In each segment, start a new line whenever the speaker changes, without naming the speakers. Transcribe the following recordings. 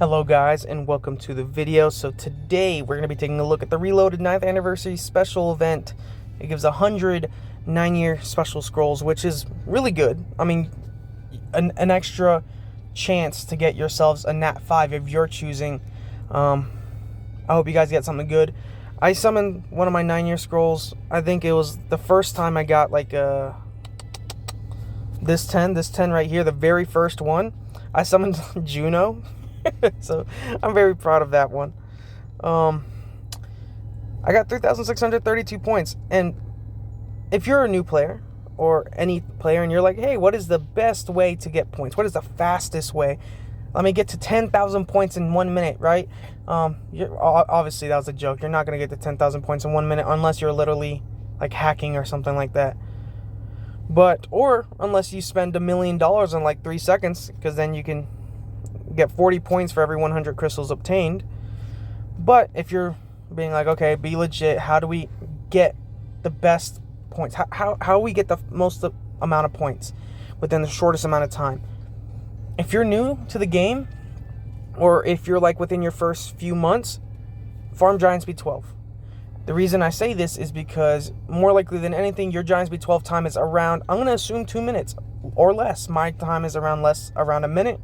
Hello guys and welcome to the video. So today we're going to be taking a look at the Reloaded 9th Anniversary Special Event. It gives 100 9-year special scrolls, which is really good. I mean, an extra chance to get yourselves a Nat 5 if you're choosing. I hope you guys get something good. I summoned one of my 9-year scrolls. I think it was the first time I got like this 10 right here, the very first one. I summoned Juno. So I'm very proud of that one. I got 3,632 points, and if you're a new player or any player and you're like, hey, what is the best way to get points? What is the fastest way? Let me get to 10,000 points in 1 minute, right? Obviously that was a joke. You're not going to get to 10,000 points in 1 minute unless you're literally like hacking or something like that. Or unless you spend $1 million in like 3 seconds, because then you can get 40 points for every 100 crystals obtained. But if you're being like, okay, be legit, how do we get the best points? How we get the most amount of points within the shortest amount of time? If you're new to the game, or if you're like within your first few months, farm Giant Speed 12. The reason I say this is because more likely than anything, your Giant Speed 12 time is around, I'm going to assume 2 minutes or less. My time is around a minute.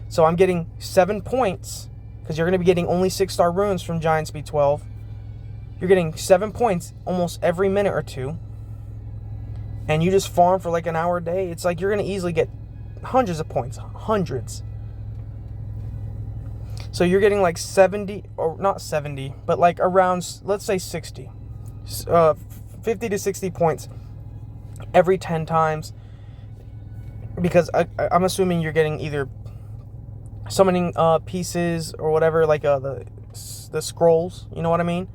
So I'm getting 7 points, because you're going to be getting only 6-star runes from Giant Speed 12. You're getting 7 points almost every minute or two. And you just farm for like an hour a day. It's like you're going to easily get hundreds of points. Hundreds. So you're getting like 70, or not 70, but like around, let's say 60. 50 to 60 points every 10 times. Because I'm assuming you're getting either summoning pieces or whatever, like the scrolls, you know what I mean?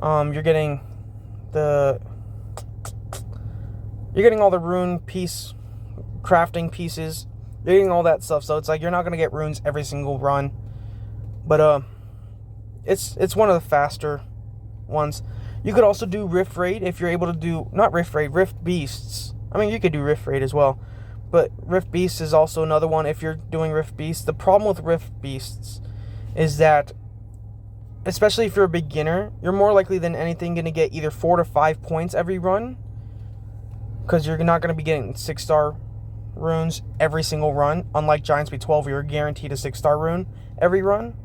You're getting all the rune piece crafting pieces. You're getting all that stuff. So it's like you're not gonna get runes every single run, but it's one of the faster ones. You could also do Rift Raid if you're able to do, not Rift Raid, Rift Beasts. I mean, you could do Rift Raid as well. But Rift Beasts is also another one if you're doing Rift Beasts. The problem with Rift Beasts is that, especially if you're a beginner, you're more likely than anything going to get either 4 to 5 points every run, because you're not going to be getting 6-star runes every single run. Unlike Giant Speed 12, you're guaranteed a 6-star rune every run.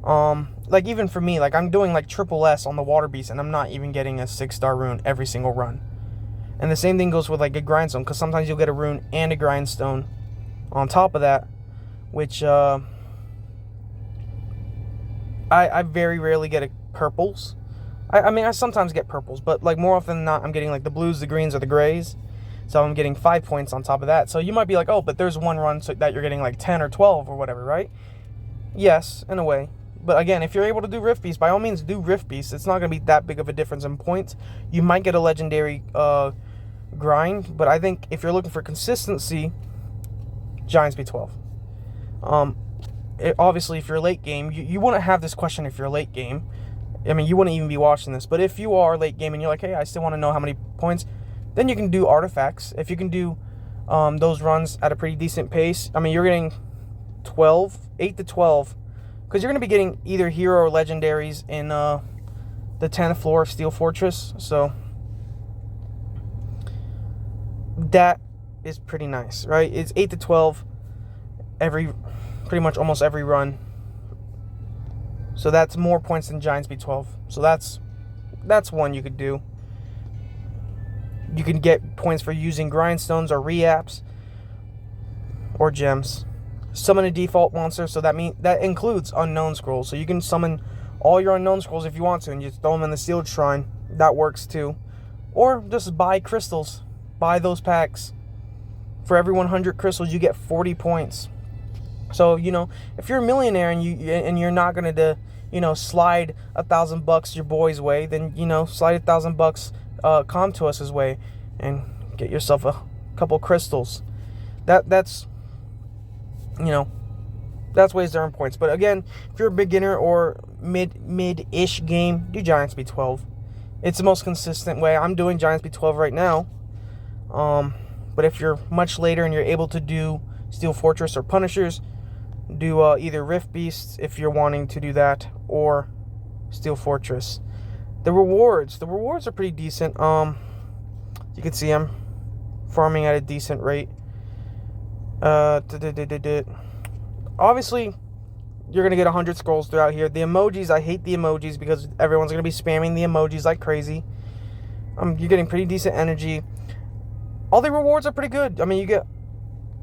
Like even for me, like I'm doing like triple S on the Water Beast, and I'm not even getting a 6-star rune every single run. And the same thing goes with like a grindstone, because sometimes you'll get a rune and a grindstone on top of that, which I very rarely get purples. I mean, I sometimes get purples, but like more often than not, I'm getting like the blues, the greens, or the grays. So I'm getting 5 points on top of that. So you might be like, oh, but there's one run that you're getting like 10 or 12 or whatever, right? Yes, in a way. But again, if you're able to do Rift Beast, by all means do Rift Beast. It's not going to be that big of a difference in points. You might get a legendary grind, but I think if you're looking for consistency, Giant Speed 12. Obviously, if you're late game, you wouldn't have this question if you're late game. I mean, you wouldn't even be watching this. But if you are late game and you're like, hey, I still want to know how many points, then you can do artifacts. If you can do those runs at a pretty decent pace, I mean, you're getting 8 to 12, because you're going to be getting either hero or legendaries in the 10th floor of Steel Fortress. So that is pretty nice, right? It's 8 to 12 pretty much almost every run. So that's more points than Giant Speed 12. So that's one you could do. You can get points for using grindstones or reaps or gems. Summon a default monster, so that includes unknown scrolls. So you can summon all your unknown scrolls if you want to, and you throw them in the sealed shrine. That works too. Or just buy crystals. Buy those packs. For every 100 crystals, you get 40 points. So, you know, if you're a millionaire and you're not going to, slide $1,000 your boy's way, then, slide $1,000 come to us's way and get yourself a couple crystals. That's ways to earn points. But again, if you're a beginner or mid-ish game, do Giant Speed 12. It's the most consistent way. I'm doing Giant Speed 12 right now. But if you're much later and you're able to do Steel Fortress or Punishers, do either Rift Beasts if you're wanting to do that, or Steel Fortress. The rewards are pretty decent. You can see I'm farming at a decent rate. Obviously, you're gonna get 100 scrolls throughout here. The emojis, I hate the emojis because everyone's gonna be spamming the emojis like crazy. You're getting pretty decent energy. All the rewards are pretty good. I mean, you get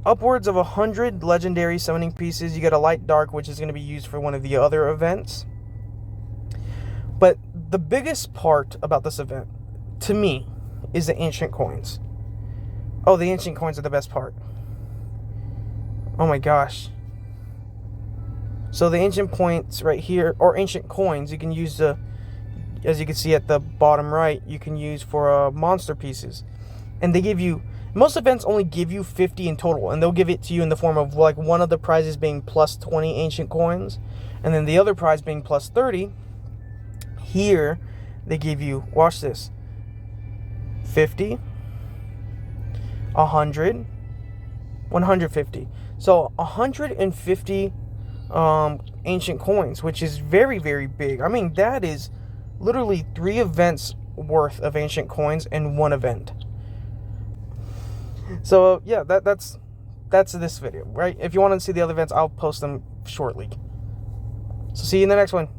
upwards of 100 legendary summoning pieces. You get a light dark, which is going to be used for one of the other events. But the biggest part about this event, to me, is the ancient coins. Oh, the ancient coins are the best part. Oh my gosh. So the ancient points right here, or ancient coins, you can use as you can see at the bottom right, you can use for monster pieces. And they give you, most events only give you 50 in total, and they'll give it to you in the form of like one of the prizes being plus 20 ancient coins, and then the other prize being plus 30. Here, they give you, watch this, 50, 100, 150. So 150 ancient coins, which is very, very big. I mean, that is literally 3 events worth of ancient coins in one event. So yeah, that's this video, right? If you want to see the other events, I'll post them shortly. So see you in the next one.